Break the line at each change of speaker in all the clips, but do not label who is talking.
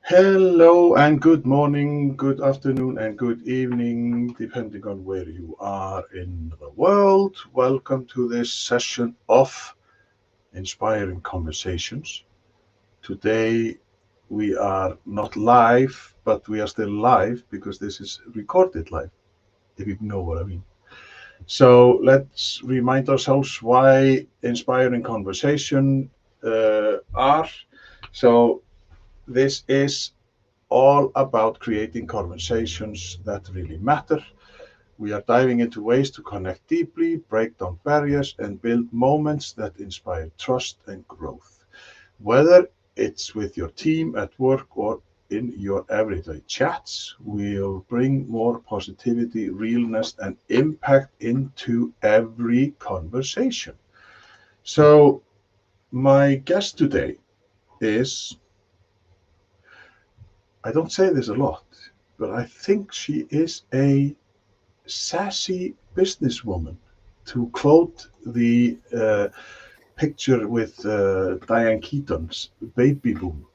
Hello and good morning, good afternoon, and good evening, depending on where you are in the world. Welcome to this session of Inspiring Conversations. Today we are not live, but we are still live because this is recorded live, if you know what I mean. So let's remind ourselves why Inspiring Conversation are. So this is all about creating conversations that really matter. We are diving into ways to connect deeply, break down barriers, and build moments that inspire trust and growth. Whether it's with your team at work or in your everyday chats, we'll bring more positivity, realness, and impact into every conversation. So, my guest today is, I don't say this a lot, but I think she is a sassy businesswoman, to quote the picture with Diane Keaton's baby boom.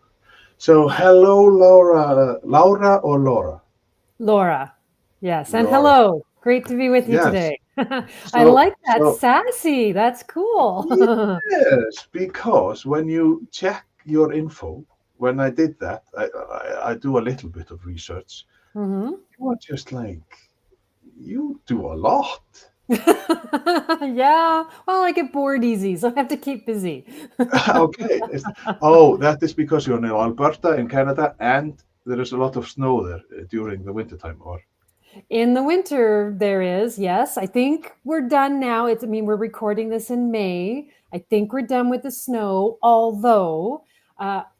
So, hello, Laura. Laura or Laura?
Laura. Yes. And
Laura.
hello. Great to be with you
Yes.
today. I
So,
like that
so
sassy. That's cool.
yes, because when you check your info, when I did that, I do a little bit of research.
hmm
You are just like, you do a lot.
Yeah. Well, I get bored easy, so I have to keep busy.
Okay. Oh, that is because you're in Alberta in Canada, and there is a lot of snow there during the wintertime. Or
In the winter, there is, yes. I think we're done now. We're recording this in May. I think we're done with the snow, although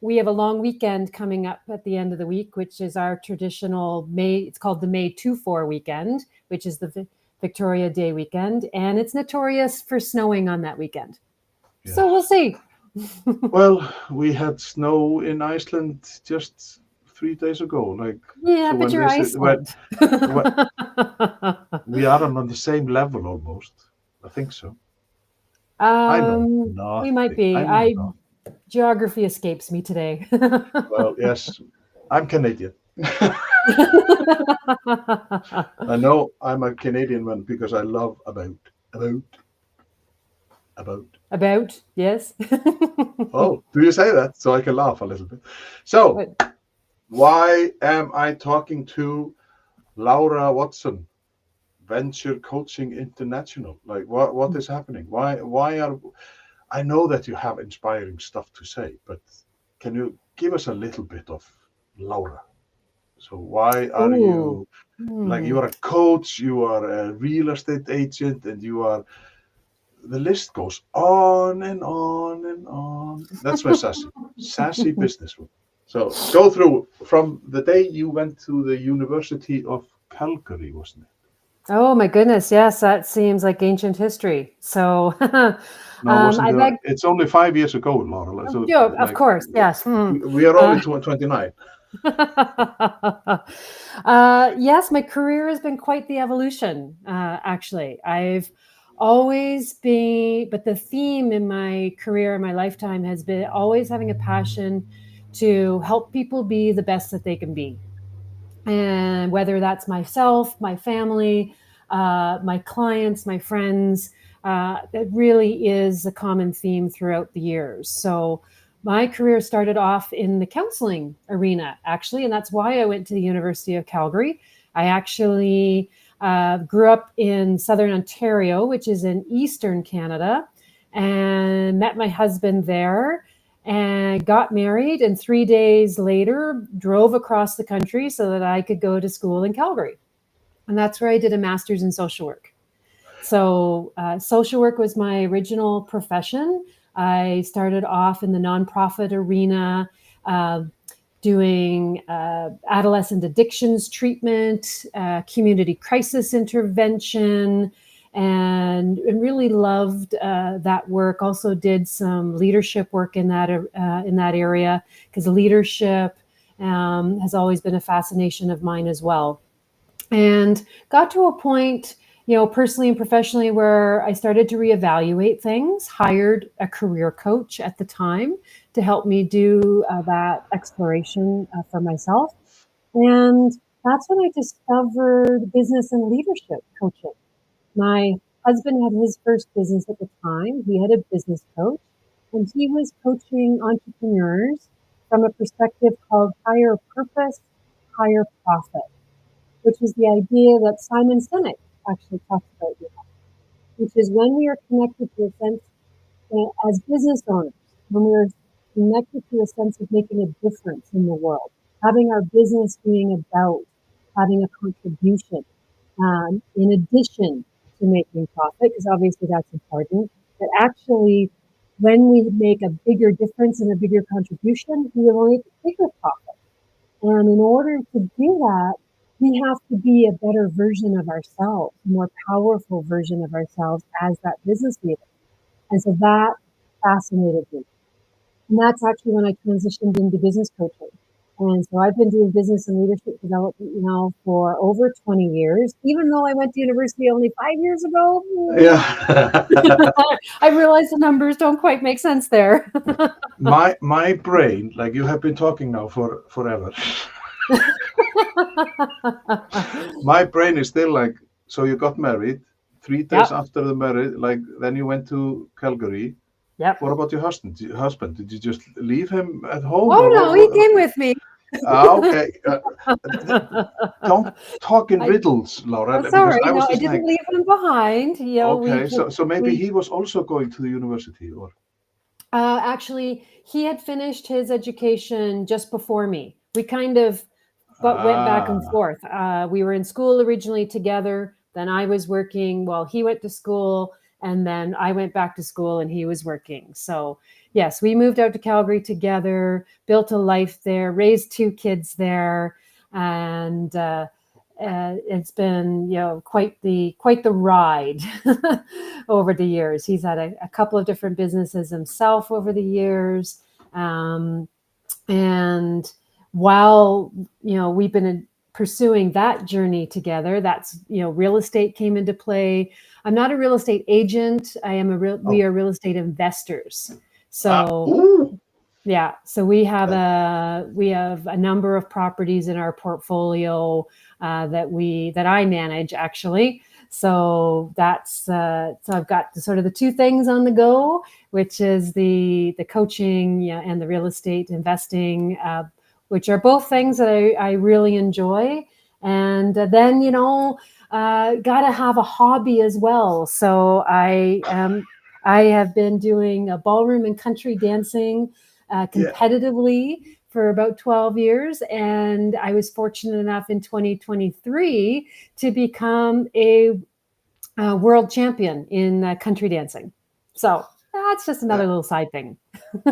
we have a long weekend coming up at the end of the week, which is our traditional May, it's called the May 2-4 weekend, which is the Victoria Day weekend. And it's notorious for snowing on that weekend. So we'll
yes.
see.
Well, we had snow in Iceland just 3 days ago. Like,
Yeah,
so
but
when
you're
this is when,
Iceland.
when we are on the same level almost. I think so. I know
We might
nothing.
be.
I know
I
nothing.
Geography escapes me today.
Well, yes, I'm Canadian. I know I'm a Canadian one because I love about, about.
About, yes.
Oh, do you say that so I can laugh a little bit? So,
But,
why am I talking to Laura Watson, Venture Coaching International? Like, what is happening? Why are I know that you have inspiring stuff to say, but can you give us a little bit of Laura? So, why are
ooh,
you like
hmm.
you are a coach, you are a real estate agent, and you are the list goes on and on and on. That's my sassy businesswoman. So go through from the day you went to the University of Calgary, wasn't it?
Oh my goodness, yes, that seems like ancient history. So,
No, wasn't
I
it?
beg,
It's only 5 years ago, Laura. So
yeah, of
like
course, yes.
we are
Uh,
only 29.
yes, my career has been quite the evolution, actually. I've always been, but the theme in my career, my lifetime has been always having a passion to help people be the best that they can be. And whether that's myself, my family, my clients, my friends, that really is a common theme throughout the years. So my career started off in the counseling arena, actually, and that's why I went to the University of Calgary. I actually grew up in Southern Ontario, which is in Eastern Canada, and met my husband there and got married, and 3 days later drove across the country so that I could go to school in Calgary. And that's where I did a master's in social work. So social work was my original profession. I started off in the nonprofit arena, uh, doing adolescent addictions treatment, community crisis intervention, and really loved that work. Also did some leadership work in that area because leadership has always been a fascination of mine as well. And got to a point, personally and professionally, where I started to reevaluate things. Hired a career coach at the time to help me do that exploration for myself. And that's when I discovered business and leadership coaching. My husband had his first business at the time. He had a business coach, and he was coaching entrepreneurs from a perspective called higher purpose, higher profit, which is the idea that Simon Sinek actually talks about, which is when we are connected to a sense as business owners, when we're connected to a sense of making a difference in the world, having our business being about having a contribution, in addition to making profit, because obviously that's important, but actually, when we make a bigger difference and a bigger contribution, we will make a bigger profit. And in order to do that, we have to be a better version of ourselves, a more powerful version of ourselves as that business leader. And so that fascinated me. And that's actually when I transitioned into business coaching. And so I've been doing business and leadership development now for over 20 years, even though I went to university only 5 years ago.
Yeah.
I realize the numbers don't quite make sense there.
My brain, like you have been talking now for forever. My brain is still like, so you got married 3 days
Yep.
after the marriage, like then you went to Calgary.
Yep.
What about your husband? Did you just leave him at home,
Oh
or
no, he came with me.
Okay. Don't talk in
I,
riddles, Laura,
that's all
because
right.
I was
No, I
just
didn't
like,
leave him behind. We
okay,
could,
so maybe
we
he was also going to the university, or
actually he had finished his education just before me. We kind of but went back and
ah,
forth. We were in school originally together. Then I was working while he went to school, and then I went back to school and he was working. So yes, we moved out to Calgary together, built a life there, raised two kids there, and it's been quite the ride over the years. He's had a couple of different businesses himself over the years. And while we've been pursuing that journey together, that's real estate came into play. I'm not a real estate agent. We
oh,
are real estate investors. So
ooh,
yeah, so we have
that,
a number of properties in our portfolio that I manage actually. So so I've got sort of the two things on the go, which is the coaching, and the real estate investing, which are both things that I really enjoy. And then got to have a hobby as well. So I have been doing a ballroom and country dancing
yeah,
competitively for about 12 years. And I was fortunate enough in 2023 to become a world champion in country dancing. So that's just another
that.
little side thing.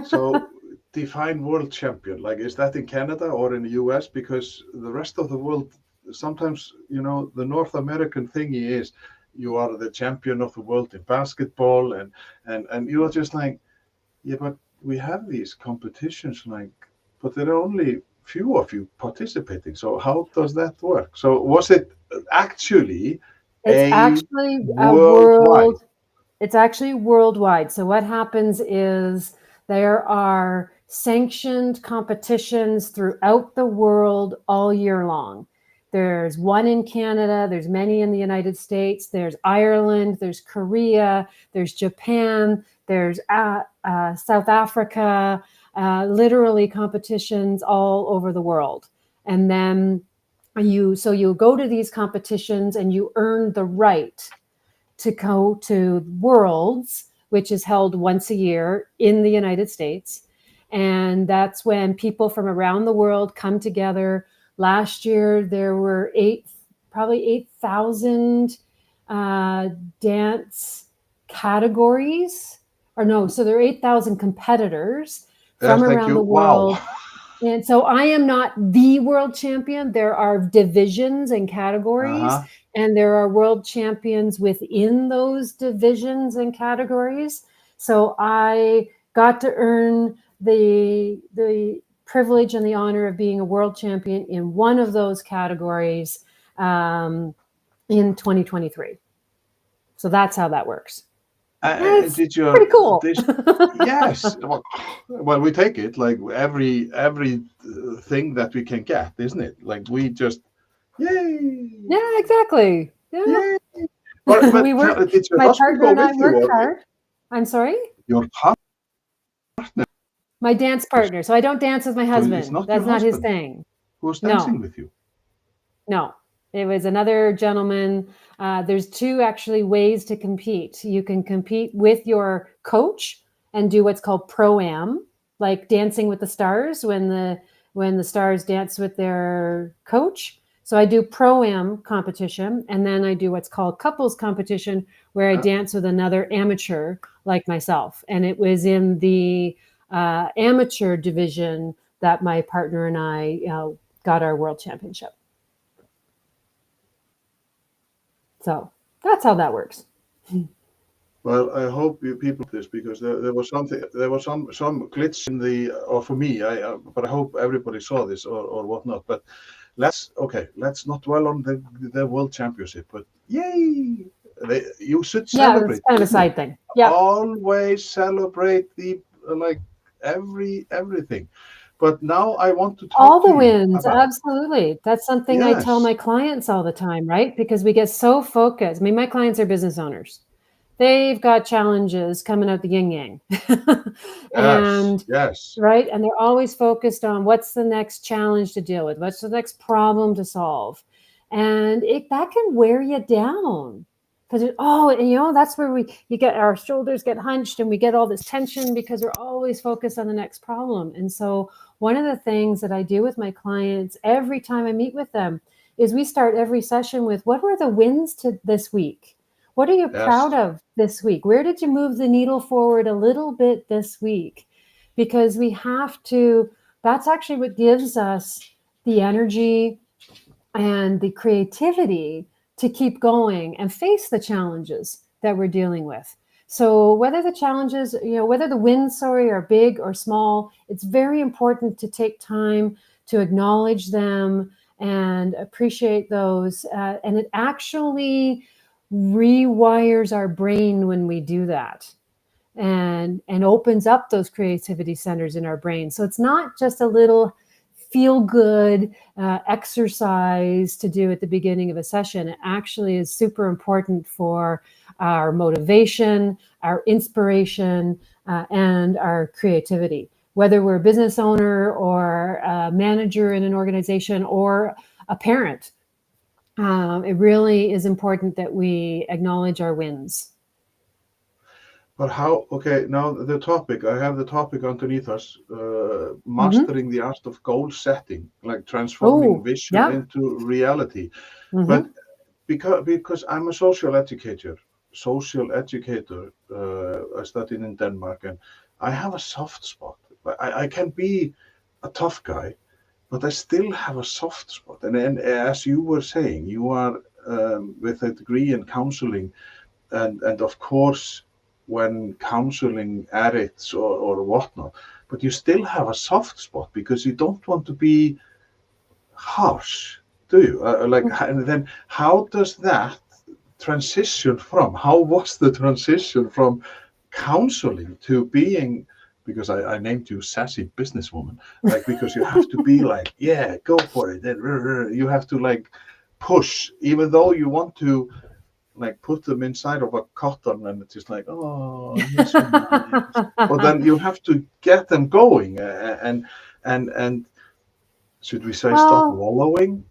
So define world champion. Like, is that in Canada or in the US? Because the rest of the world, sometimes, the North American thingy is you are the champion of the world in basketball, and you're just like, yeah, but we have these competitions, like, but there are only few of you participating. So how does that work? So was it actually
It's
a
actually a
worldwide?
world It's actually worldwide. So what happens is there are sanctioned competitions throughout the world all year long. There's one in Canada, there's many in the United States, there's Ireland, there's Korea, there's Japan, there's South Africa, literally competitions all over the world. And then you go to these competitions and you earn the right to go to Worlds, which is held once a year in the United States. And that's when people from around the world come together. Last year, there were probably 8,000 uh, dance categories. Or no, so there are 8,000 competitors
Yeah,
from
thank
around
you.
the
Wow.
world. And so I am not the world champion. There are divisions and categories,
Uh-huh.
and there are world champions within those divisions and categories. So I got to earn the privilege and the honor of being a world champion in one of those categories in 2023. So that's how that works. It's
Did your
pretty cool.
this? Yes. Well, we take it like every thing that we can get, isn't it? Like we just, yay,
Yeah, exactly. Yeah.
yay. But
We work,
did your
my
husband
partner
go
and I
with you,
work
or
hard. I'm sorry?
your partner?
My dance partner. So I don't dance with my
So it's
husband.
not your
That's not his
husband
thing.
who was dancing
No,
with you.
no. It was another gentleman. There's two actually ways to compete. You can compete with your coach and do what's called pro-am, like Dancing with the Stars when the stars dance with their coach. So I do pro-am competition, and then I do what's called couples competition, where I
Uh,
dance with another amateur like myself. And it was in the amateur division that my partner and I got our world championship. So that's how that works.
Well, I hope you people this because there was something, there was some glitch in the, or for me, but I hope everybody saw this or whatnot. But let's not dwell on the world championship. But yay, you should
Yeah, it's
celebrate,
kind of a
isn't it?
side thing. Yep.
Always celebrate the like everything. But now I want to
All
talk
the
to you
wins,
about
absolutely. That's something I tell
yes,
my clients all the time, right? Because we get so focused. I mean, my clients are business owners. They've got challenges coming out the yin yang.
yes,
And
yes.
right, and they're always focused on what's the next challenge to deal with, what's the next problem to solve. And it that can wear you down. Because and that's where you get our shoulders get hunched and we get all this tension because we're always focused on the next problem. And so one of the things that I do with my clients every time I meet with them is we start every session with what were the wins to this week? What are you proud
Yes.
of this week? Where did you move the needle forward a little bit this week? Because we have to, that's actually what gives us the energy and the creativity to keep going and face the challenges that we're dealing with. So whether the challenges, whether the wins, sorry, are big or small, it's very important to take time to acknowledge them and appreciate those. And it actually rewires our brain when we do that and opens up those creativity centers in our brain. So it's not just a little feel good exercise to do at the beginning of a session. It actually is super important for our motivation, our inspiration, and our creativity. Whether we're a business owner or a manager in an organization or a parent, it really is important that we acknowledge our wins.
But how, okay, now the topic, I have the topic underneath us,
Mm-hmm.
mastering the art of goal setting, like transforming
Oh,
vision
yeah.
into reality. But
Mm-hmm.
because I'm a social educator, I studied in Denmark, and I have a soft spot. I can be a tough guy, but I still have a soft spot. And as you were saying, you are with a degree in counseling, and of course when counseling addicts or whatnot, but you still have a soft spot because you don't want to be harsh, do you? And then how does that transition from? How was the transition from counseling to being? Because I named you sassy businesswoman, like because you have to be like, yeah, go for it. You have to like push, even though you want to like put them inside of a cotton and it's just like, oh, he's so nice. But then you have to get them going, and should we say stop
Well,
wallowing?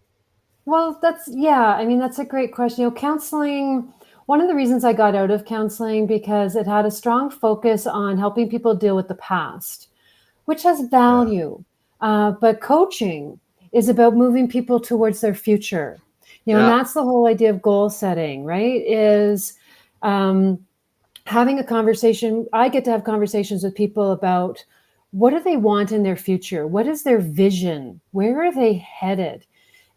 yeah, I mean, that's a great question. Counseling, one of the reasons I got out of counseling because it had a strong focus on helping people deal with the past, which has
Yeah,
value. But coaching is about moving people towards their future. And
yeah,
that's the whole idea of goal setting, right? Is um, having a conversation. I get to have conversations with people about what do they want in their future? What is their vision? Where are they headed?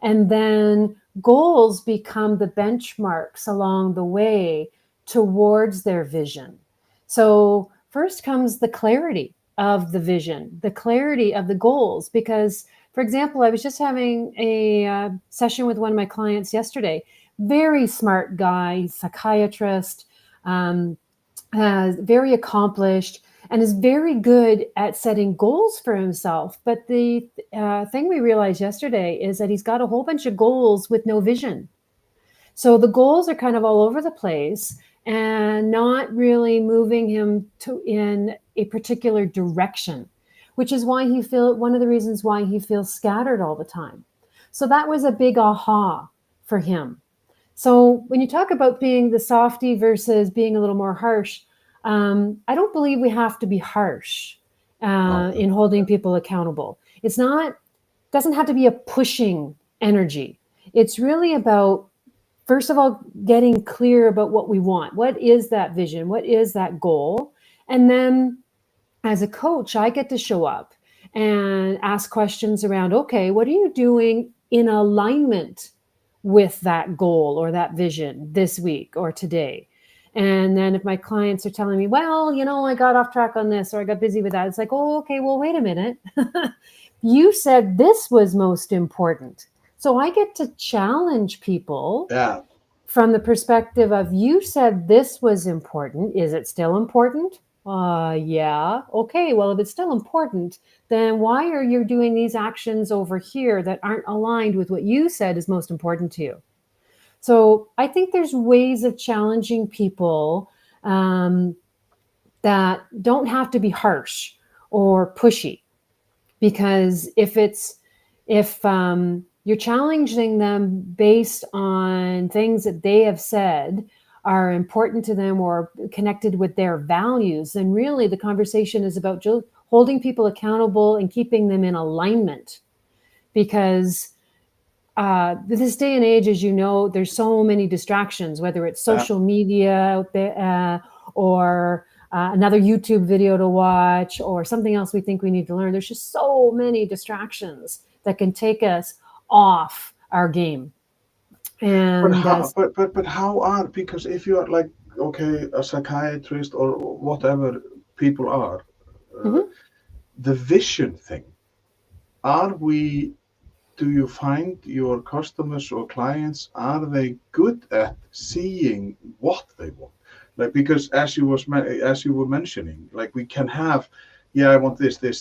And then goals become the benchmarks along the way towards their vision. So first comes the clarity of the vision, the clarity of the goals. Because, for example, I was just having a session with one of my clients yesterday. Very smart guy, psychiatrist. Um, very accomplished, and is very good at setting goals for himself. But the thing we realized yesterday is that he's got a whole bunch of goals with no vision. So the goals are kind of all over the place and not really moving him to in a particular direction, which is why one of the reasons why he feels scattered all the time. So that was a big aha for him. So when you talk about being the softy versus being a little more harsh, I don't believe we have to be harsh
Okay.
in holding people accountable. It's not doesn't have to be a pushing energy. It's really about, first of all, getting clear about what we want. What is that vision? What is that goal? And then as a coach, I get to show up and ask questions around, okay, what are you doing in alignment with that goal or that vision this week or today? And then if my clients are telling me, well, I got off track on this or I got busy with that, it's like, oh, okay, well, wait a minute. You said this was most important. So I get to challenge people
Yeah.
from the perspective of, you said this was important. Is it still important? Yeah. Okay. Well, if it's still important, then why are you doing these actions over here that aren't aligned with what you said is most important to you? So I think there's ways of challenging people um, that don't have to be harsh or pushy, because if you're challenging them based on things that they have said are important to them or connected with their values, then really the conversation is about holding people accountable and keeping them in alignment. Because this day and age, as you know, there's so many distractions, whether it's
Yeah.
social media out there, or another YouTube video to watch, or something else we think we need to learn. There's just so many distractions that can take us off our game.
But
And
how? But how are? Because if you are like, okay, a psychiatrist or whatever people are, uh,
mhm,
the vision thing. Are we? Do you find your customers or clients, are they good at seeing what they want? Like, because as you were mentioning, like we can have, yeah, I want this, and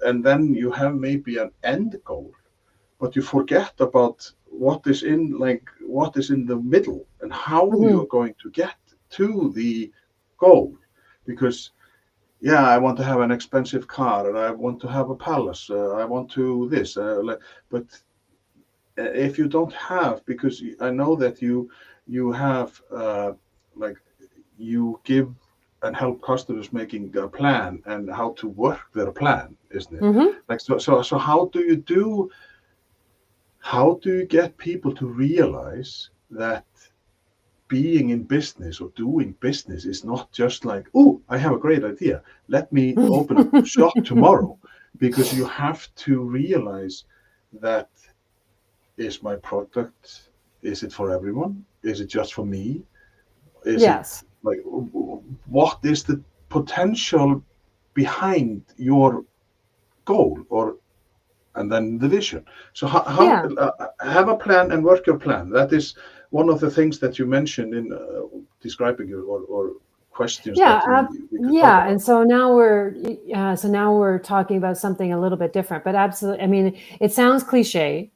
and then you have maybe an end goal, but you forget about what is in the middle and how
mhm.
you're going to get to the goal. Because yeah, I want to have an expensive car and I want to have a palace. I want to this, but if you don't have, because I know that you have like you give and help customers making their plan and how to work their plan, isn't it?
Mhm.
Like so how do you get people to realize that being in business or doing business is not just like, oh, I have a great idea. Let me open a shop tomorrow. Because you have to realize that, is my product, is it for everyone? Is it just for me? Is it
Yes.
like, what is the potential behind your goal or and then the vision. So how
Yeah.
have a plan and work your plan. That is one of the things that you mentioned in describing it or questions
Yeah.
that we could talk
Yeah. And
about.
so now we're talking about something a little bit different, but absolutely. I mean, it sounds cliche,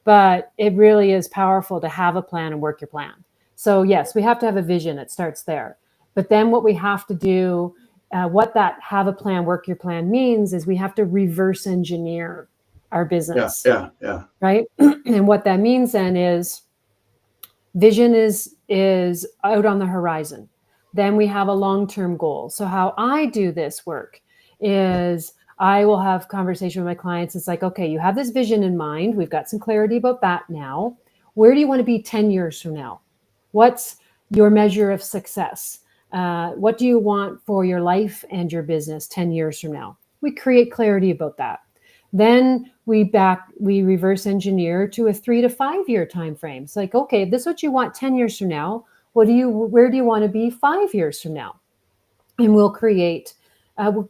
but it really is powerful to have a plan and work your plan. So yes, we have to have a vision. It starts there. But then what we have to do, what that have a plan, work your plan means, is we have to reverse engineer our
Yeah,
business,
yeah, yeah,
right? And what that means then is vision is out on the horizon. Then we have a long-term goal. So how I do this work is I will have conversation with my clients. It's like, okay, you have this vision in mind. We've got some clarity about that now. Where do you want to be 10 years from now? What's your measure of success? What do you want for your life and your business 10 years from now? We create clarity about that. Then we reverse engineer to a 3 to 5 year time frame. It's like, okay, if this is what you want 10 years from now, where do you want to be 5 years from now? And we'll create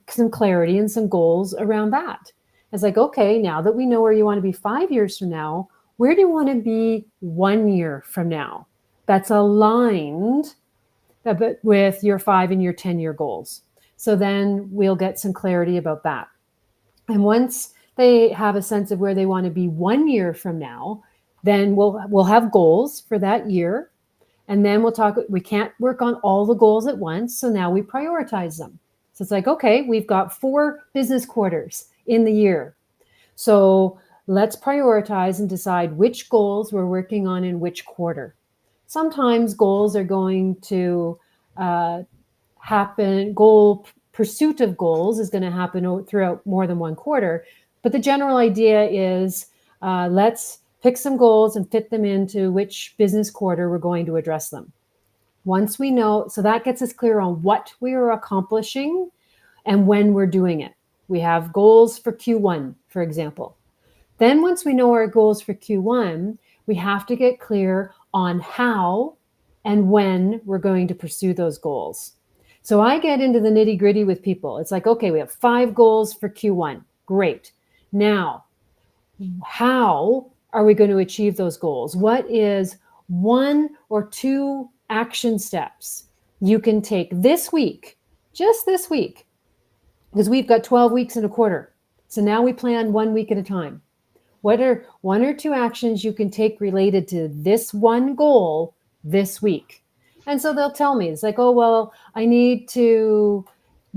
some clarity and some goals around that. It's like, okay, now that we know where you want to be 5 years from now, where do you want to be 1 year from now? That's aligned but with your 5 and your 10-year goals. So then we'll get some clarity about that. And once they have a sense of where they want to be 1 year from now, then we'll have goals for that year. And then we'll talk, we can't work on all the goals at once. So now we prioritize them. So it's like, okay, we've got 4 business quarters in the year. So let's prioritize and decide which goals we're working on in which quarter. Sometimes goals are going to happen, pursuit of goals is going to happen throughout more than one quarter. But the general idea is let's pick some goals and fit them into which business quarter we're going to address them. Once we know, so that gets us clear on what we are accomplishing and when we're doing it. We have goals for Q1, for example. Then once we know our goals for Q1, we have to get clear on how and when we're going to pursue those goals. So I get into the nitty gritty with people. It's like, okay, we have 5 goals for Q1. Great. Now, how are we going to achieve those goals? What is 1 or 2 action steps you can take this week, just this week, because we've got 12 weeks in a quarter. So now we plan 1 week at a time. What are 1 or 2 actions you can take related to this one goal this week? And so they'll tell me, it's like, oh, well, I need to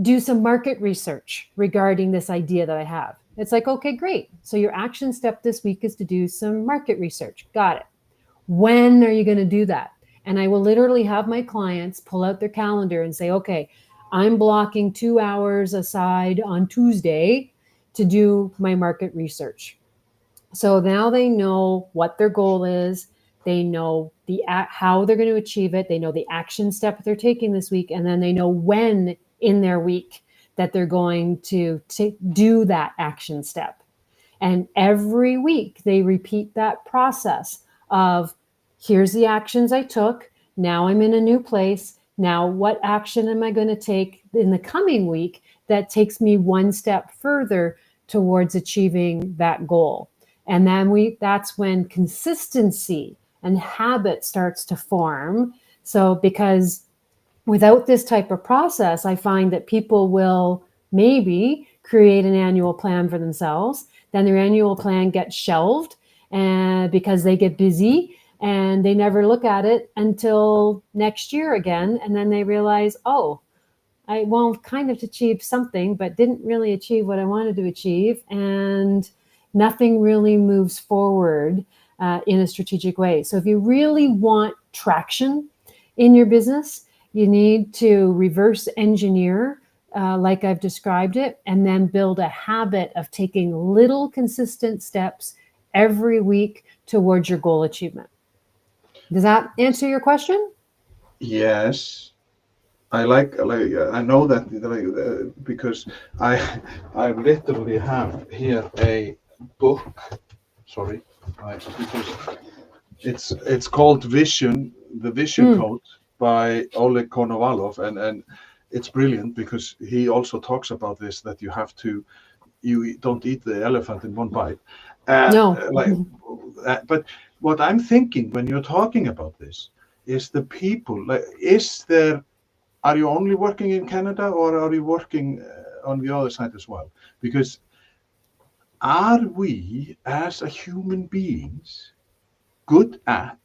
do some market research regarding this idea that I have. It's like, okay, great. So your action step this week is to do some market research. Got it. When are you going to do that? And I will literally have my clients pull out their calendar and say, okay, I'm blocking 2 hours aside on Tuesday to do my market research. So now they know what their goal is. They know how they're going to achieve it. They know the action step they're taking this week. And then they know when in their week that they're going to do that action step. And every week they repeat that process of, here's the actions I took. Now I'm in a new place. Now what action am I going to take in the coming week that takes me one step further towards achieving that goal? And then that's when consistency and habit starts to form. So because without this type of process, I find that people will maybe create an annual plan for themselves. Then their annual plan gets shelved because they get busy and they never look at it until next year again. And then they realize, oh, I kind of achieved something, but didn't really achieve what I wanted to achieve. And nothing really moves forward in a strategic way. So if you really want traction in your business, you need to reverse engineer, like I've described it, and then build a habit of taking little consistent steps every week towards your goal achievement. Does that answer your question?
Yes. I know that because I literally have here a book. Sorry, because it's called Vision, the Vision Code by Oleg Konovalov, and it's brilliant because he also talks about this, that you don't eat the elephant in one bite.
No.
But what I'm thinking when you're talking about this is the people. Are you only working in Canada, or are you working on the other side as well? Because are we as a human beings good at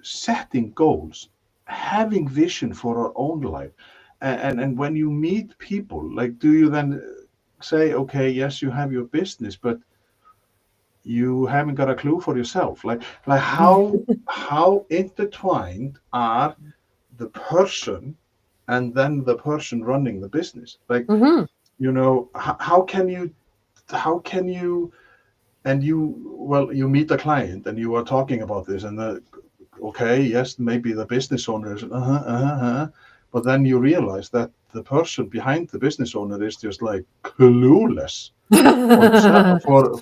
setting goals, having vision for our own life? And when you meet people, do you then say, okay, yes, you have your business, but you haven't got a clue for yourself? How intertwined are the person and then the person running the business? How can you, and you meet a client and you are talking about this, and okay, yes, maybe the business owner is but then you realize that the person behind the business owner is just like clueless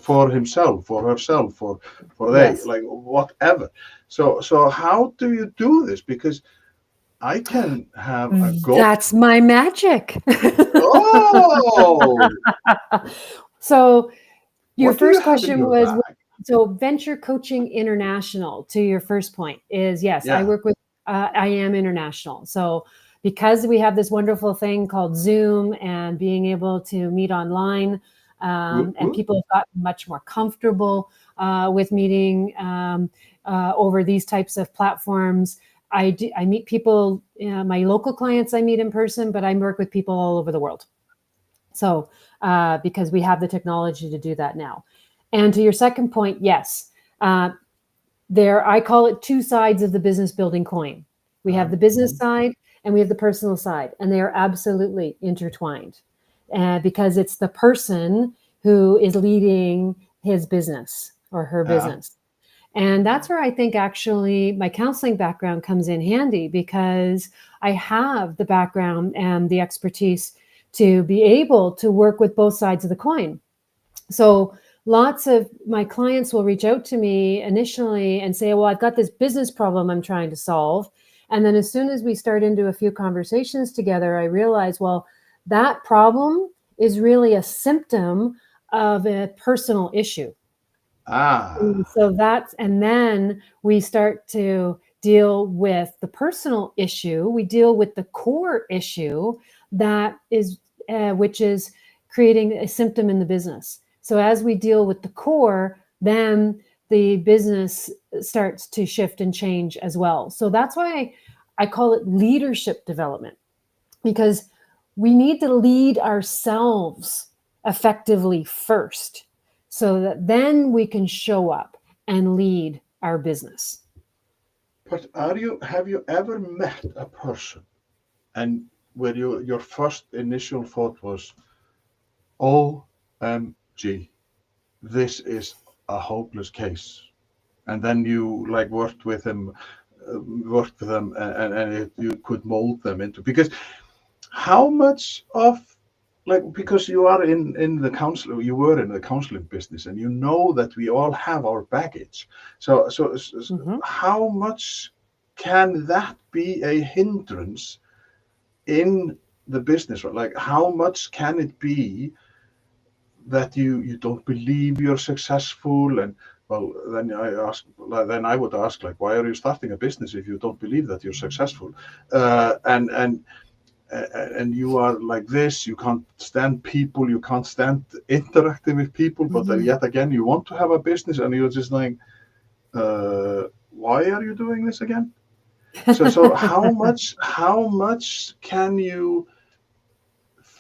for himself, for herself, for
Yes.
whatever. So how do you do this? Because I can have a goal.
That's my magic.
Oh,
So your
what do you
first
have in
question
your
was,
bag?
so Venture Coaching International, to your first point, is yes,
Yeah.
I work with I am international. So because we have this wonderful thing called Zoom and being able to meet online,
Whoop,
and
whoop.
people have gotten much more comfortable with meeting over these types of platforms. I meet people, my local clients I meet in person, but I work with people all over the world. So because we have the technology to do that now. And to your second point, yes, I call it two sides of the business building coin. We have the business
Mhm.
side and we have the personal side, and they are absolutely intertwined because it's the person who is leading his business or her
Yeah.
business. And that's where I think actually my counseling background comes in handy because I have the background and the expertise to be able to work with both sides of the coin. So lots of my clients will reach out to me initially and say, well, I've got this business problem I'm trying to solve. And then as soon as we start into a few conversations together, I realize, well, that problem is really a symptom of a personal issue.
Ah.
So and then we start to deal with the personal issue. We deal with the core issue that is, which is creating a symptom in the business. So as we deal with the core, then the business starts to shift and change as well. So that's why I call it leadership development, because we need to lead ourselves effectively first so that then we can show up and lead our business.
But have you ever met a person and where your first initial thought was, OMG, this is a hopeless case? And then you like worked with them, and you could mold them into, because how much of, like, because you are in the counsel, you were in the counseling business, and you know that we all have our baggage. So
Mhm.
how much can that be a hindrance in the business? Like, how much can it be that you don't believe you're successful? And well, then I would ask, like, why are you starting a business if you don't believe that you're successful? And you are like this, you can't stand people, you can't stand interacting with people, but yet again you want to have a business, and you're just like, why are you doing this again? So how much can you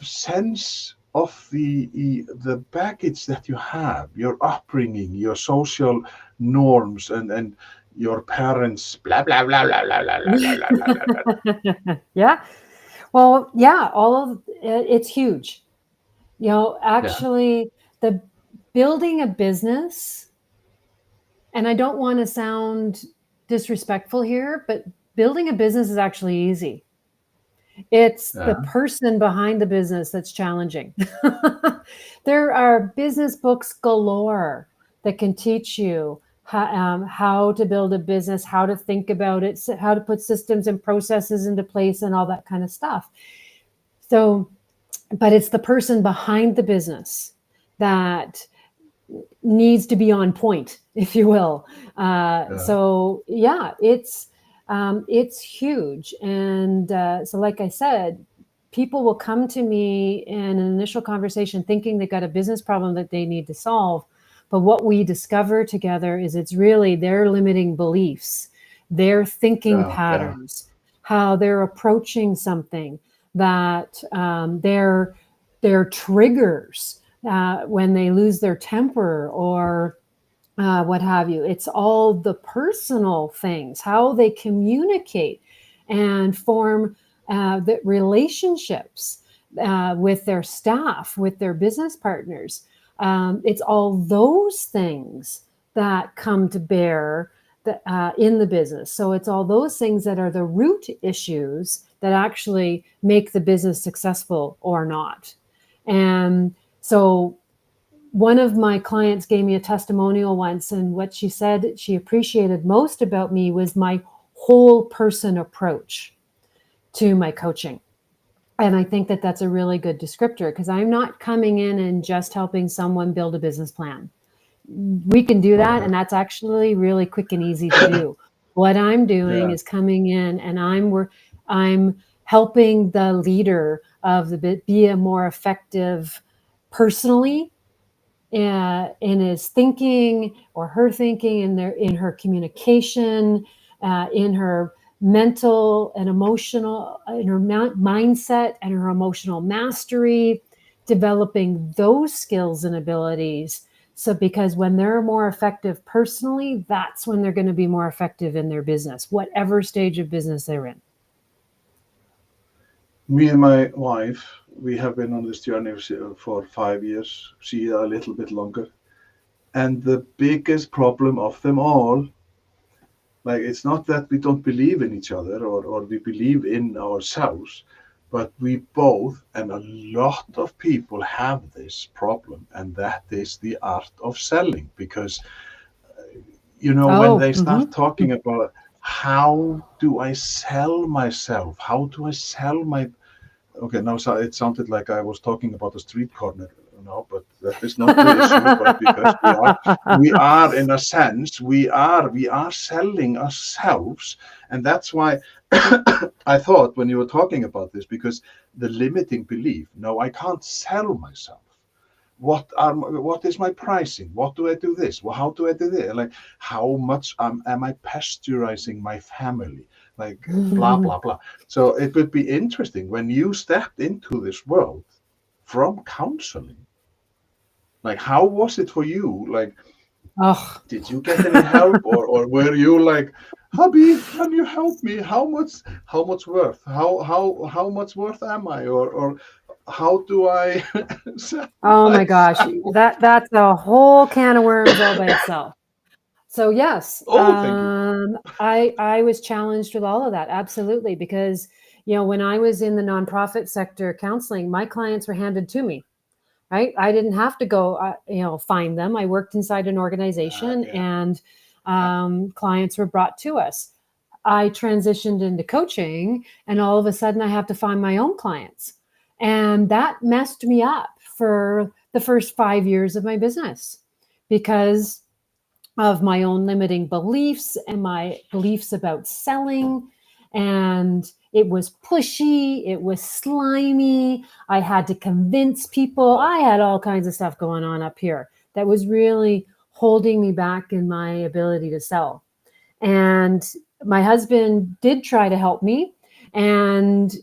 sense of the baggage that you have, your upbringing, your social norms, and your parents, blah blah blah blah blah blah blah blah blah blah blah.
Yeah. Well, yeah, all of it's huge.
Yeah,
Actually, the building a business, and I don't want to sound disrespectful here, but building a business is actually easy. It's the
yeah,
person behind the business that's challenging. There are business books galore that can teach you how to build a business, how to think about it, how to put systems and processes into place, and all that kind of stuff. So, but it's the person behind the business that needs to be on point, if you will.
yeah,
So yeah, it's huge, and so like I said, people will come to me in an initial conversation thinking they've got a business problem that they need to solve. But what we discover together is it's really their limiting beliefs, their thinking
yeah, yeah.
patterns, how they're approaching something, that their triggers when they lose their temper or what have you. It's all the personal things, how they communicate and form the relationships with their staff, with their business partners. It's all those things that come to bear in the business. So it's all those things that are the root issues that actually make the business successful or not. And so one of my clients gave me a testimonial once, and what she said she appreciated most about me was my whole person approach to my coaching. And I think that that's a really good descriptor, because I'm not coming in and just helping someone build a business plan. We can do that,
Okay.
and that's actually really quick and easy to do. What I'm doing
Yeah.
is coming in and I'm helping the leader of the be a more effective personally in his thinking or her thinking, in her communication, in her mental and emotional, in her mindset and her emotional mastery, developing those skills and abilities. So, because when they're more effective personally, that's when they're going to be more effective in their business, whatever stage of business they're in.
Me and my wife, we have been on this journey for 5 years, she a little bit longer. And the biggest problem of them all, like, it's not that we don't believe in each other, or we believe in ourselves, but we both, and a lot of people have this problem, and that is the art of selling. Because, when
Oh,
they start talking about how do I sell myself, how do I sell my Okay, now so it sounded like I was talking about a street corner, but that is not the issue. But because we are in a sense, we are selling ourselves, and that's why I thought when you were talking about this, because the limiting belief, no, I can't sell myself. What is my pricing? What do I do this? Well, how do I do this? Like, how much am I pasteurizing my family? Like, blah blah blah. So it would be interesting when you stepped into this world from counseling. Like, how was it for you? Like,
oh.
did you get any help, or were you like, hubby, can you help me? How much worth? How much worth am I? Or how do I sell
Oh my gosh,
myself?
that's a whole can of worms all by itself. So yes,
Oh, thank you.
I was challenged with all of that, absolutely, because when I was in the nonprofit sector counseling, my clients were handed to me. Right, I didn't have to go, find them. I worked inside an organization,
Yeah,
and
yeah,
clients were brought to us. I transitioned into coaching, and all of a sudden, I have to find my own clients, and that messed me up for the first 5 years of my business because of my own limiting beliefs and my beliefs about selling. And it was pushy, it was slimy. I had to convince people. I had all kinds of stuff going on up here that was really holding me back in my ability to sell. And my husband did try to help me. And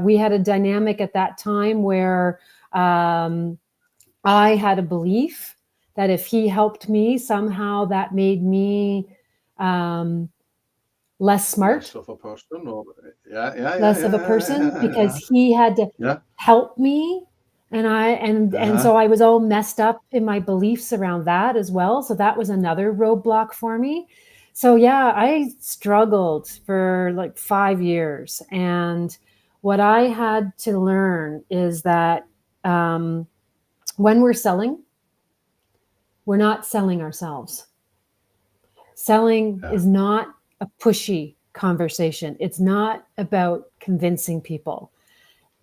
we had a dynamic at that time where I had a belief that if he helped me, somehow that made me um, less smart,
less of a person, or yeah, yeah, yeah,
less of a
yeah, yeah,
person,
yeah,
because
yeah,
he had to
yeah.
help me. And
Uh-huh.
so I was all messed up in my beliefs around that as well. So that was another roadblock for me. So yeah, I struggled for like 5 years. And what I had to learn is that when we're selling, we're not selling ourselves. Selling
Yeah,
is not a pushy conversation. It's not about convincing people.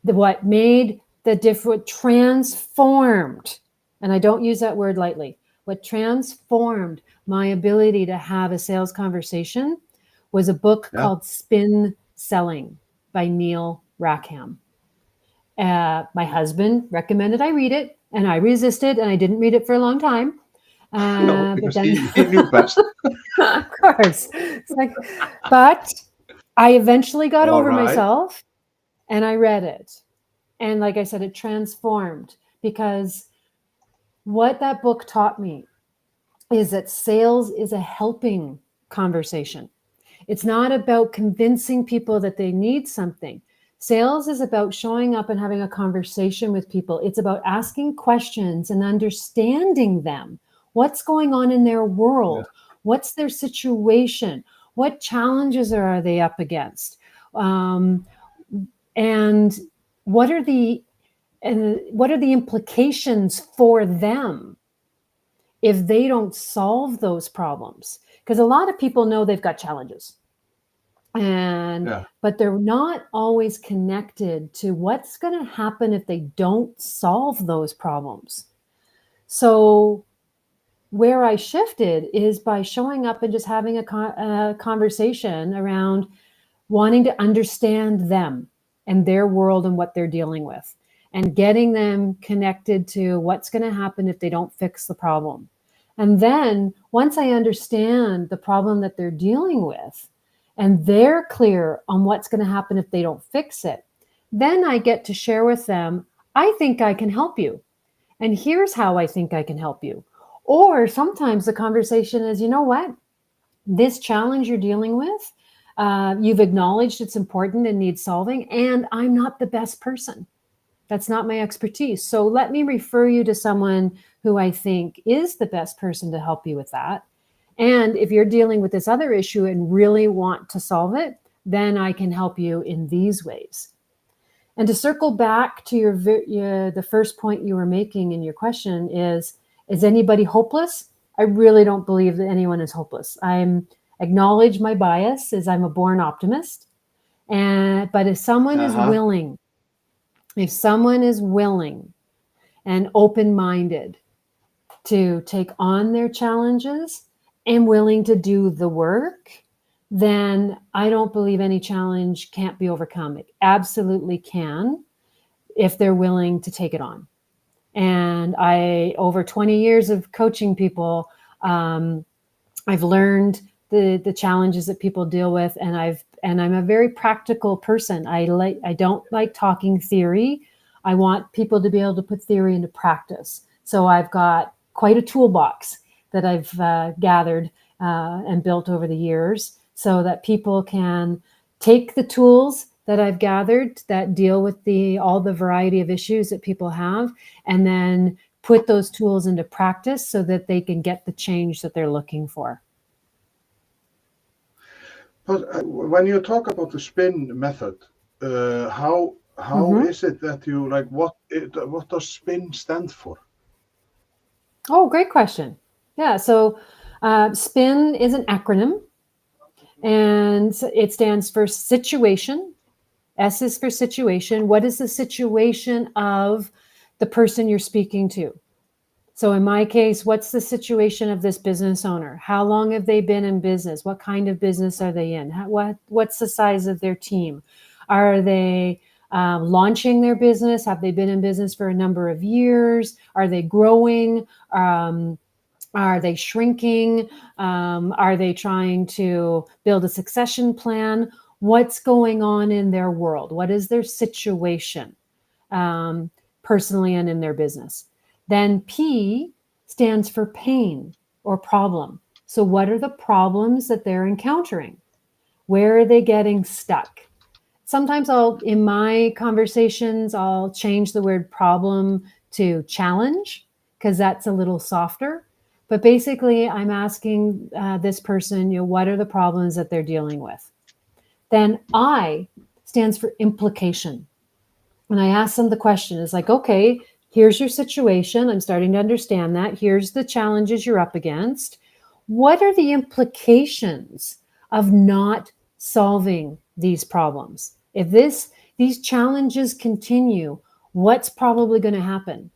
What made the different transformed, and I don't use that word lightly, what transformed my ability to have a sales conversation was a book
yeah.
called Spin Selling by Neil Rackham. My husband recommended I read it, and I resisted, and I didn't read it for a long time.
No,
But
because
then,
he knew best.
of course, it's like, but I eventually got
All
over
right.
myself and I read it. And like I said, it transformed because what that book taught me is that sales is a helping conversation. It's not about convincing people that they need something. Sales is about showing up and having a conversation with people. It's about asking questions and understanding them. What's going on in their
Yeah,
world? What's their situation? What challenges are they up against? Um, and what are the what are the implications for them if they don't solve those problems? Because a lot of people know they've got challenges, and
yeah,
but they're not always connected to what's going to happen if they don't solve those problems. So where I shifted is by showing up and just having a conversation around wanting to understand them and their world and what they're dealing with, and getting them connected to what's going to happen if they don't fix the problem. And then once I understand the problem that they're dealing with and they're clear on what's going to happen if they don't fix it, then I get to share with them, I think I can help you. And here's how I think I can help you. Or sometimes the conversation is, you know what? This challenge you're dealing with, you've acknowledged it's important and needs solving, and I'm not the best person. That's not my expertise. So let me refer you to someone who I think is the best person to help you with that. And if you're dealing with this other issue and really want to solve it, then I can help you in these ways. And to circle back to the first point you were making in your question is anybody hopeless? I really don't believe that anyone is hopeless. I acknowledge my bias as I'm a born optimist. But if someone is
Uh-huh.
willing, and open-minded to take on their challenges and willing to do the work, then I don't believe any challenge can't be overcome. It absolutely can if they're willing to take it on. And over 20 years of coaching people, I've learned the challenges that people deal with, and I'm a very practical person. I don't like talking theory. I want people to be able to put theory into practice. So I've got quite a toolbox that I've gathered and built over the years, so that people can take the tools that I've gathered that deal with all the variety of issues that people have, and then put those tools into practice so that they can get the change that they're looking for.
But when you talk about the spin method, how
Mm-hmm.
is it that you like what does spin stand for?
Oh, great question. Yeah, so SPIN is an acronym, and it stands for situation. S is for situation. What is the situation of the person you're speaking to? So in my case, what's the situation of this business owner? How long have they been in business? What kind of business are they in? What's the size of their team? Are they launching their business? Have they been in business for a number of years? Are they growing? Are they shrinking? Are they trying to build a succession plan? What's going on in their world? What is their situation, personally and in their business? Then P stands for pain or problem. So what are the problems that they're encountering? Where are they getting stuck? Sometimes in my conversations, I'll change the word problem to challenge, because that's a little softer. But basically, I'm asking this person, what are the problems that they're dealing with? Then I stands for implication. And I ask them the question, is like, okay, here's your situation. I'm starting to understand that. Here's the challenges you're up against. What are the implications of not solving these problems? If these challenges continue, what's probably going to happen?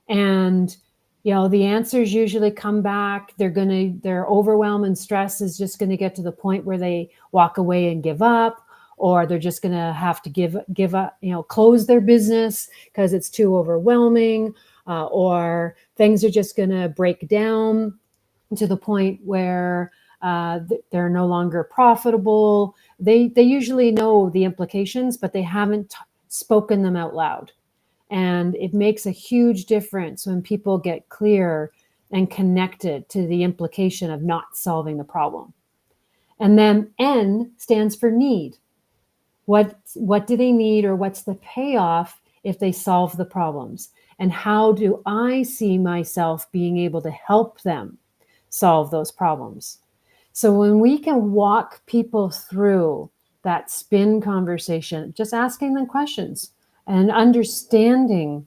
And the answers usually come back. Their overwhelm and stress is just going to get to the point where they walk away and give up, or they're just going to have to give up, close their business because it's too overwhelming, or things are just going to break down to the point where they're no longer profitable. They usually know the implications, but they haven't spoken them out loud. And it makes a huge difference when people get clear and connected to the implication of not solving the problem. And then N stands for need. What do they need, or what's the payoff if they solve the problems? And how do I see myself being able to help them solve those problems? So when we can walk people through that spin conversation, just asking them questions and understanding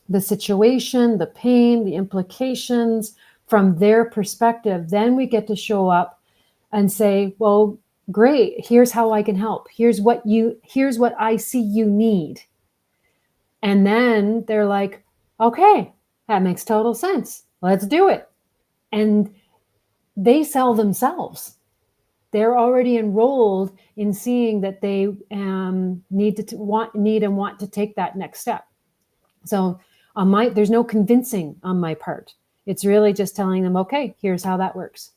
the situation, the pain, the implications from their perspective, then we get to show up and say, well, great, here's how I can help. Here's what I see you need. And then they're like, okay, that makes total sense. Let's do it. and they sell themselves. They're already enrolled in seeing that they need and want to take that next step. So there's no convincing on my part. It's really just telling them, okay, here's how that works.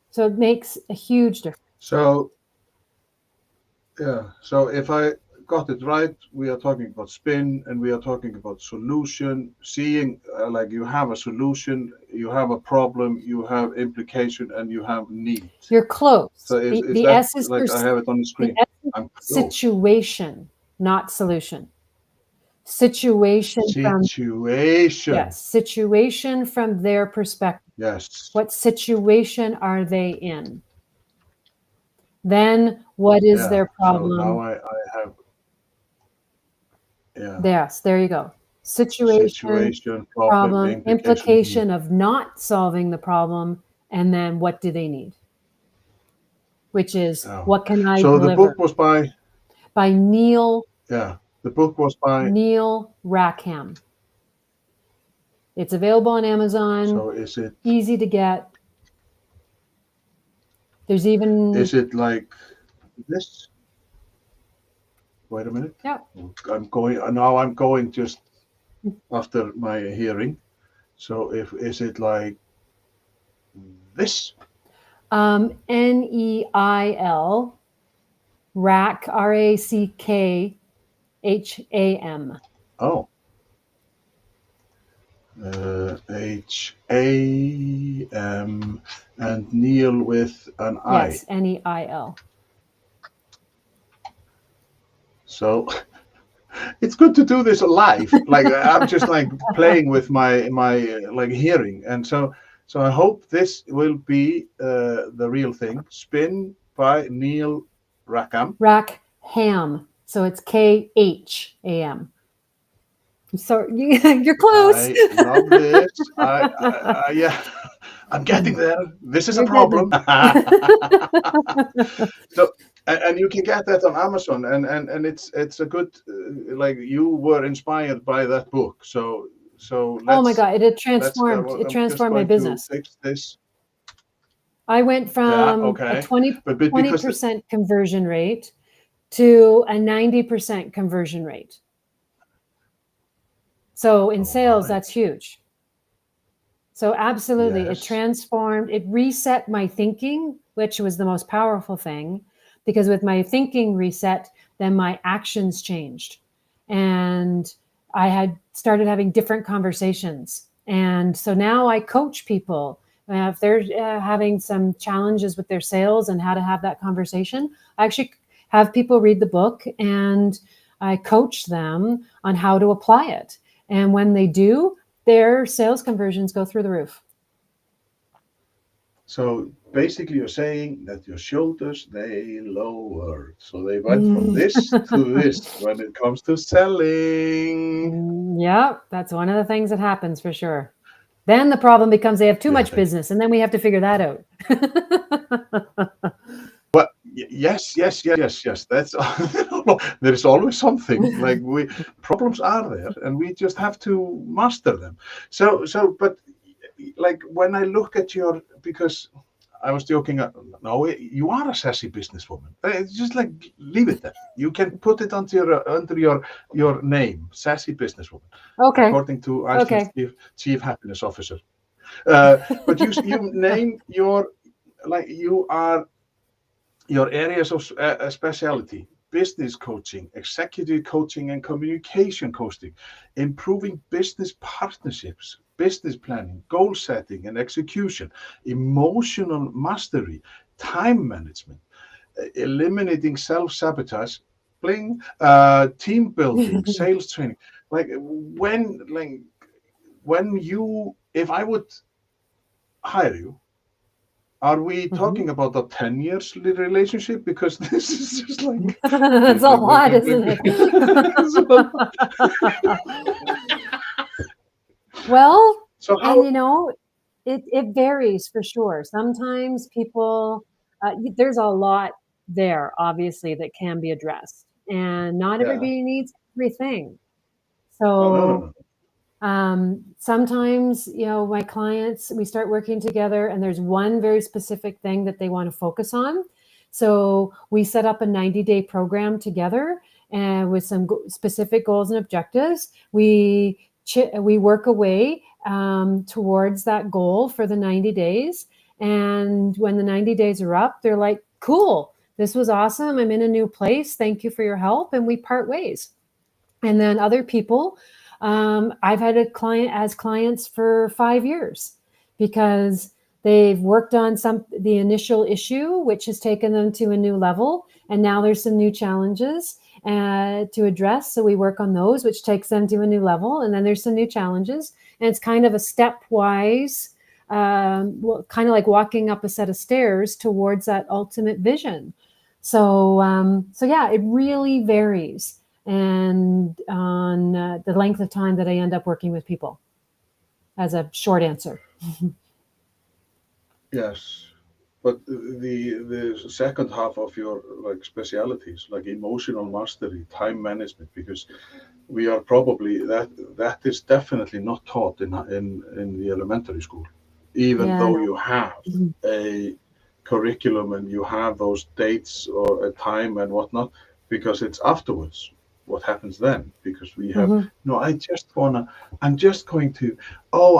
So it makes a huge difference.
So yeah, so if I got it right, we are talking about spin and we are talking about solution, seeing like you have a solution, you have a problem, you have implication, and you have need.
You're close.
So is
The
that
S is
like
for
I have it on the
the
screen?
S is
I'm close.
situation, not solution. Situation from
Situation.
situation from their perspective.
Yes.
What situation are they in? Then what is
Yeah.
their
So now
problem?
I have, yeah,
Yes, there you go. Situation,
situation, problem,
problem,
implication, need.
implication of not solving the problem, and then what do they need? Which is,
Oh.
what can I
So the
deliver?
book was by,
By
yeah, the book was by,
Neil Rackham. It's available on Amazon,
so
easy to get. There's even,
is it like this? Wait a minute.
yeah.
I'm going just after my hearing. So if is it like this?
Neil, Rack, Rackham.
Oh, Ham and Neil with an I.
Yes, Neil.
So it's good to do this live. Like I'm just like playing with my like hearing, and so I hope this will be the real thing. Spin by Neil Rackham.
Rackham. So it's Kham. So you're close.
I love this. Yeah, I'm getting there. This is a
You're getting
problem. So and you can get that on Amazon, and it's a good like you were inspired by that book. So
Oh my
let's
God, it
let's go.
transformed. It
I'm just
transformed my
going to
business.
fix this.
I went
Yeah,
from a
okay.
20,
But because the,
20% conversion rate to a 90% conversion rate. So in
oh
sales,
my,
that's huge. So absolutely, it
yes.
transformed, it reset my thinking, which was the most powerful thing, because with my thinking reset, then my actions changed. And I had started having different conversations. And so now I coach people. If they're having some challenges with their sales and how to have that conversation, I actually have people read the book and I coach them on how to apply it. And when they do, their sales conversions go through the roof.
So basically, you're saying that your shoulders they lowered, so they went from this to this when it comes to selling.
Yeah, that's one of the things that happens for sure. Then the problem becomes they have too
Yeah,
much business, and then we have to figure that out.
well, yes. That's there is always something like we problems are there, and we just have to master them. But like when I look at your because I was joking. No, you are a sassy businesswoman. It's just like leave it there. You can put it under your name, sassy businesswoman,
Okay.
according to Iceland's
Okay.
chief happiness officer. But you name your like you are your areas of specialty: business coaching, executive coaching, and communication coaching, improving business partnerships, business planning, goal setting and execution, emotional mastery, time management, eliminating self-sabotage, bling, team building, sales training. Like when you, if I would hire you, are we
Mhm.
talking about a 10 years relationship? Because this is just like,
That's a lot, isn't it? Well,
so
and
how,
it varies for sure. Sometimes people, there's a lot there, obviously, that can be addressed, and not
yeah,
everybody needs everything.
oh, no, no,
So
no.
Sometimes, my clients, we start working together and there's one very specific thing that they want to focus on. So we set up a 90-day program together and with some specific goals and objectives. We work away towards that goal for the 90 days. And when the 90 days are up, they're like, cool, this was awesome. I'm in a new place. Thank you for your help. And we part ways. And then other people, I've had clients for 5 years because they've worked on the initial issue, which has taken them to a new level. And now there's some new challenges to address. So we work on those, which takes them to a new level. And then there's some new challenges. And it's kind of a stepwise, kind of like walking up a set of stairs towards that ultimate vision. So yeah, it really varies and on the length of time that I end up working with people, as a short answer.
Yes, but the second half of your like specialities, like emotional mastery, time management, because we are probably that is definitely not taught in the elementary school, even
Yeah,
though
no.
you have a curriculum and you have those dates or a time and whatnot, because it's afterwards what happens then, because we have
Mm-hmm.
no, I'm just going to, oh,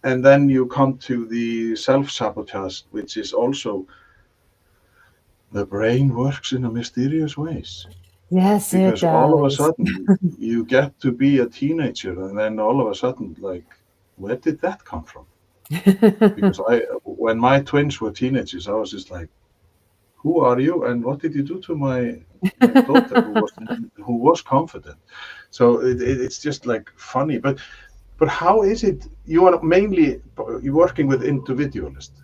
and then you come to the self-sabotage, which is also the brain works in a mysterious ways,
Yes, it
because all of a
does.
sudden you get to be a teenager and then all of a sudden, like, where did that come from? Because when my twins were teenagers, I was just like, who are you and what did you do to my daughter who was confident? So it's just like funny, but how is it you are mainly you working with individualists?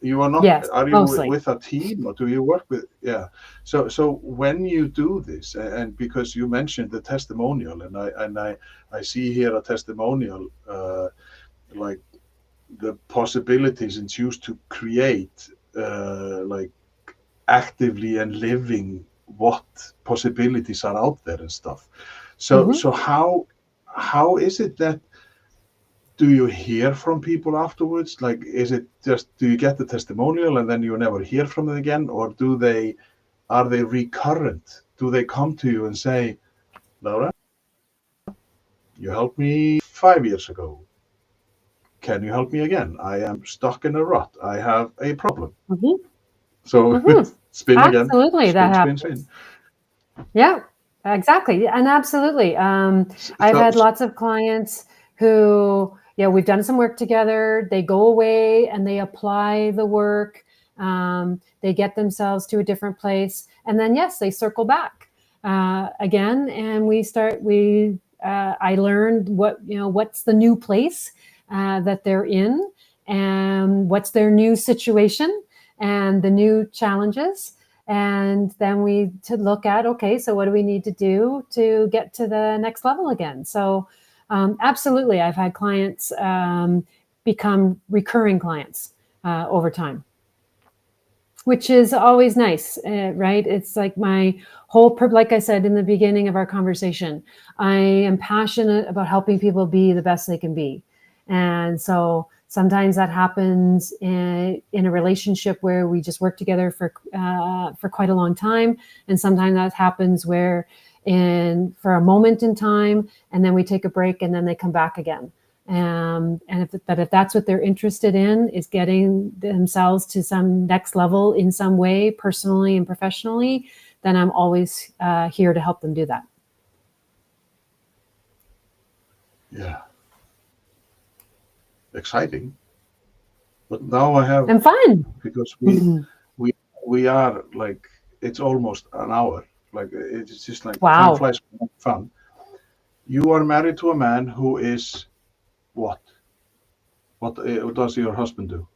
You are not,
Yes,
are you
mostly.
with a team or do you work with, yeah. So when you do this, and because you mentioned the testimonial, and I see here a testimonial, like the possibilities and choose to create, like actively and living what possibilities are out there and stuff. So
Mm-hmm.
so how is it that, do you hear from people afterwards? Like, is it just, do you get the testimonial and then you never hear from them again? Or are they recurrent? Do they come to you and say, Laura, you helped me 5 years ago. Can you help me again? I am stuck in a rut. I have a problem.
Mm-hmm.
So
Mm-hmm.
spin again,
Absolutely, that
spin, spin,
happens.
spin.
Yeah, exactly. And absolutely. I've
So,
had lots of clients who, we've done some work together. They go away and they apply the work. They get themselves to a different place. And then, yes, they circle back again. And I learned what's the new place that they're in and what's their new situation and the new challenges. And then we to look at, okay, so what do we need to do to get to the next level again? So absolutely, I've had clients become recurring clients over time, which is always nice, right? It's like my like I said in the beginning of our conversation, I am passionate about helping people be the best they can be. And so sometimes that happens in a relationship where we just work together for quite a long time. And sometimes that happens where for a moment in time, and then we take a break and then they come back again. And if that's what they're interested in, is getting themselves to some next level in some way, personally and professionally, then I'm always here to help them do that.
yeah, exciting. But now I have,
And fun.
because we are like, it's almost an hour. Like, it's just like time
Wow.
flies when it's fun. You are married to a man who is what? What does your husband do?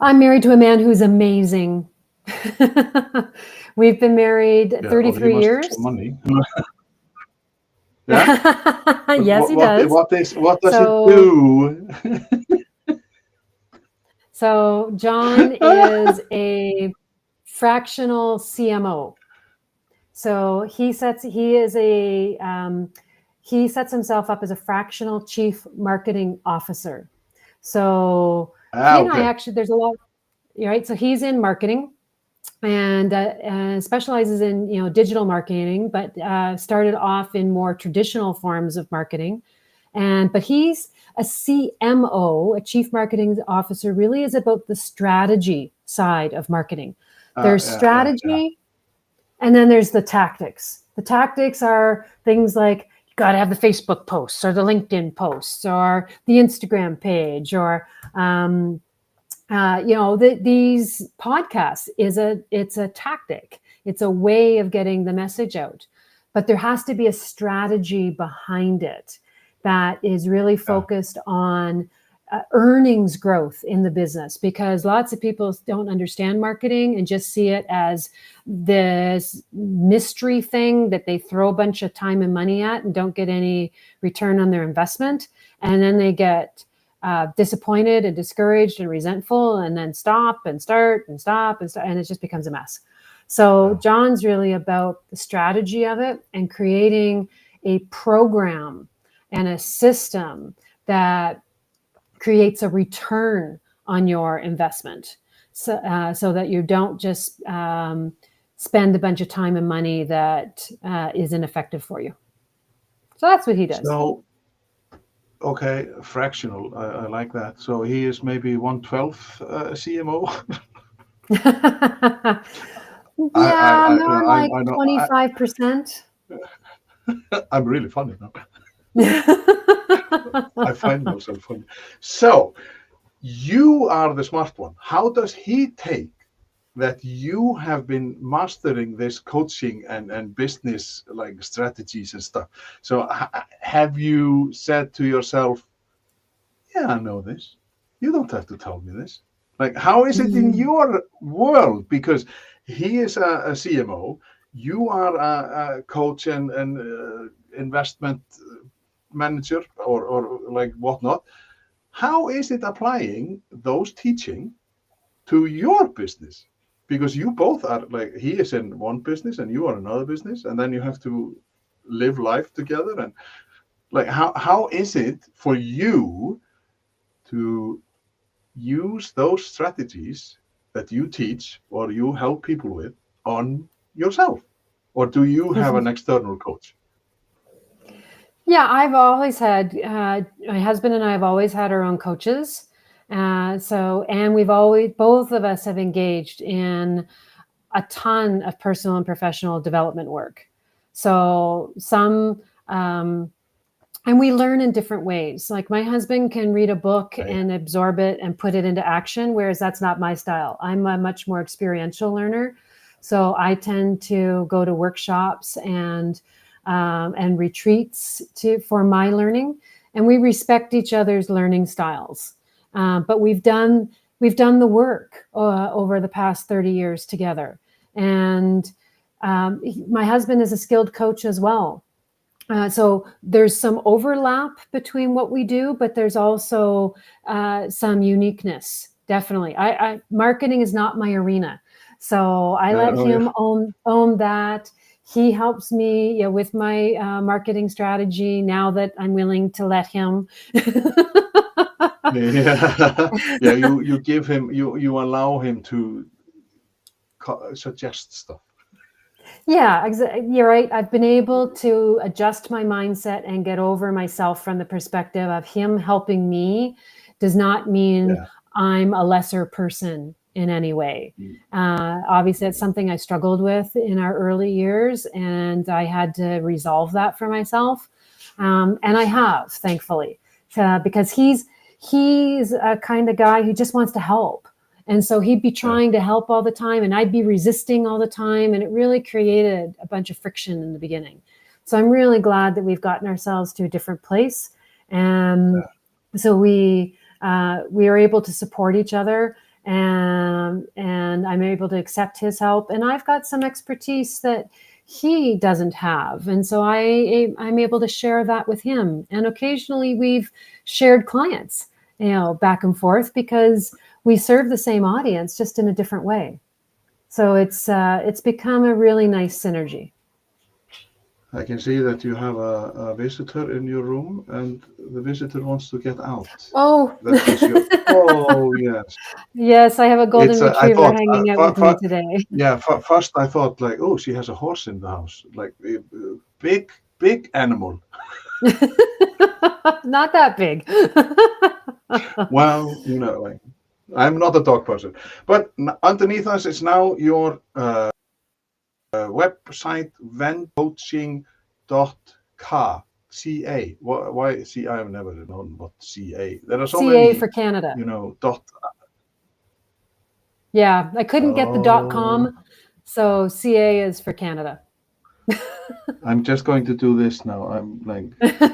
I'm married to a man who's amazing. We've been married
Yeah, well, he
33
must have some
years.
money. Yeah, but
Yes, he does.
what does he
So,
do?
so John is a fractional CMO. So he is he sets himself up as a fractional chief marketing officer. So he and I
Okay.
actually, there's a lot, right? So he's in marketing and specializes in digital marketing, but started off in more traditional forms of marketing. But he's a CMO, a chief marketing officer, really is about the strategy side of marketing. There's
Yeah.
strategy, and then there's the tactics. The tactics are things like you got to have the Facebook posts or the LinkedIn posts or the Instagram page or these podcasts it's a tactic. It's a way of getting the message out, but there has to be a strategy behind it that is really
Yeah.
focused on earnings growth in the business, because lots of people don't understand marketing and just see it as this mystery thing that they throw a bunch of time and money at and don't get any return on their investment, and then they get disappointed and discouraged and resentful, and then stop and start and stop and start, and it just becomes a mess. So
Yeah.
John's really about the strategy of it and creating a program and a system that creates a return on your investment, so that you don't just spend a bunch of time and money that is ineffective for you. So that's what he does.
So, okay, fractional. I like that. So he is maybe 1/12 CMO.
Yeah, more like
I know.
25%.
I'm really funny now. I find myself funny. So you are the smart one. How does he take that you have been mastering this coaching and business like strategies and stuff? So have you said to yourself, yeah, I know this. You don't have to tell me this. Like, how is it in your world? Because he is a CMO, you are a coach and investment manager or like whatnot. How is it applying those teaching to your business? Because you both are like, he is in one business and you are another business, and then you have to live life together. And like, how is it for you to use those strategies that you teach or you help people with on yourself? Or do you have an external coach?
Yeah, I've always had, my husband and I have always had our own coaches. And we've always, both of us have engaged in a ton of personal and professional development work. So and we learn in different ways. Like my husband can read a book
Right.
and absorb it and put it into action, whereas that's not my style. I'm a much more experiential learner. So I tend to go to workshops and retreats for my learning, and we respect each other's learning styles. But we've done the work over the past 30 years together, and my husband is a skilled coach as well. So there's some overlap between what we do, but there's also some uniqueness. Definitely, marketing is not my arena, so I let
Oh, yeah.
him own that. He helps me, with my marketing strategy now that I'm willing to let him.
Yeah. Yeah, you give him, you allow him to suggest stuff.
Yeah, you're right. I've been able to adjust my mindset and get over myself from the perspective of him helping me does not mean
Yeah.
I'm a lesser person in any way.
Mm.
Obviously, it's something I struggled with in our early years, and I had to resolve that for myself. And I have, thankfully, because he's a kind of guy who just wants to help. And so he'd be
Yeah.
trying to help all the time, and I'd be resisting all the time. And it really created a bunch of friction in the beginning. So I'm really glad that we've gotten ourselves to a different place. And so we are able to support each other, and I'm able to accept his help. And I've got some expertise that he doesn't have. And so I'm able to share that with him. And occasionally we've shared clients, back and forth, because we serve the same audience, just in a different way. So it's become a really nice synergy.
I can see that you have a visitor in your room, and the visitor wants to get out.
Oh,
That is your. Oh yes,
yes, I have a golden
it's. I
retriever
thought.
hanging out with me today.
Yeah. First, I thought like, oh, she has a horse in the house, like big animal.
Not that big.
Well, like I'm not a dog person, but underneath us is now your website vencoaching.ca. CA. Why C? I've never known what CA. There are so
CA
many,
for Canada.
dot.
Yeah, I couldn't get the
Oh,
.com, so CA is for Canada.
I'm just going to do this now. I'm like,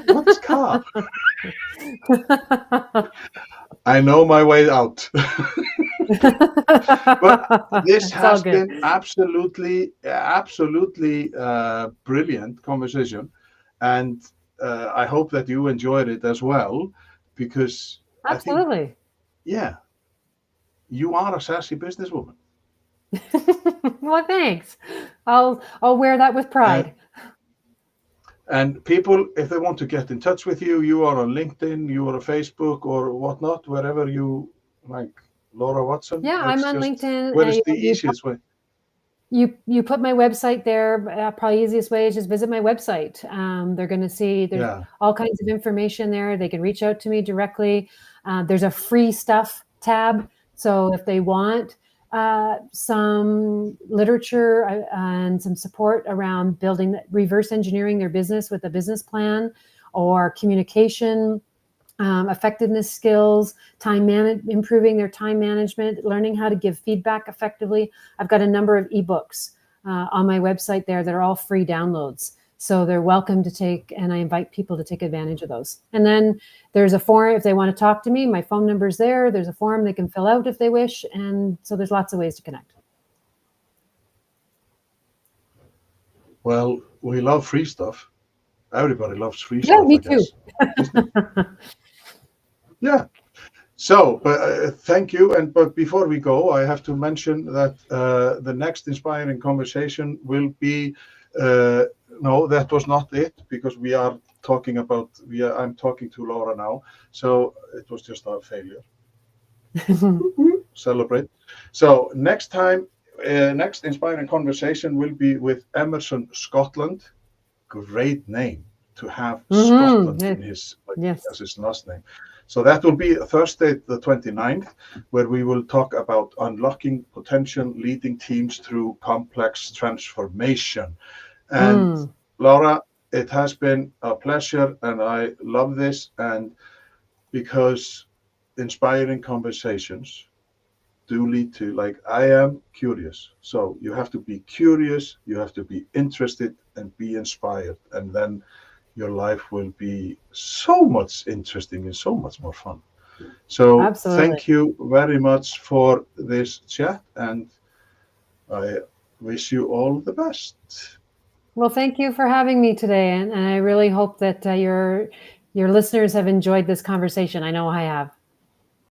what's car? I know my way out. But this
It's all
has
good.
been absolutely brilliant conversation, and I hope that you enjoyed it as well, because I think,
Absolutely.
yeah, you are a sassy businesswoman,
Well, thanks. I'll wear that with
and
pride.
people, if they want to get in touch with you, you are on LinkedIn, you are on Facebook or whatnot, wherever you like. Laura Watson.
Yeah, I'm
Let's
on
just.
LinkedIn,
What is
and
the easiest way?
you put my website there. Probably easiest way is just visit my website. They're going to see there's
Yeah.
all kinds of information there. They can reach out to me directly. There's a free stuff tab, so if they want some literature and some support around building, reverse engineering their business with a business plan, or communication, effectiveness skills, improving their time management, learning how to give feedback effectively. I've got a number of ebooks on my website there that are all free downloads. So they're welcome to take, and I invite people to take advantage of those. And then there's a forum if they want to talk to me. My phone number's there. There's a form they can fill out if they wish. And so there's lots of ways to connect.
Well, we love free stuff. Everybody loves free
Yeah,
stuff,
me
I
too.
guess. Isn't it? Yeah. So, thank you. But before we go, I have to mention that the next inspiring conversation will be. No, that was not it, because we are talking about. I'm talking to Laura now, so it was just a failure. Celebrate. So next time, next inspiring conversation will be with Emerson Scotland. Great name to have Scotland in his as
Yes.
his last name. So that will be Thursday the 29th, where we will talk about unlocking potential, leading teams through complex transformation. And Laura, it has been a pleasure, and I love this, and because inspiring conversations do lead to, like, I am curious. So you have to be curious, you have to be interested and be inspired. And then your life will be so much interesting and so much more fun. So
Absolutely.
thank you very much for this chat, and I wish you all the best.
Well, thank you for having me today, and I really hope that your listeners have enjoyed this conversation. I know I have.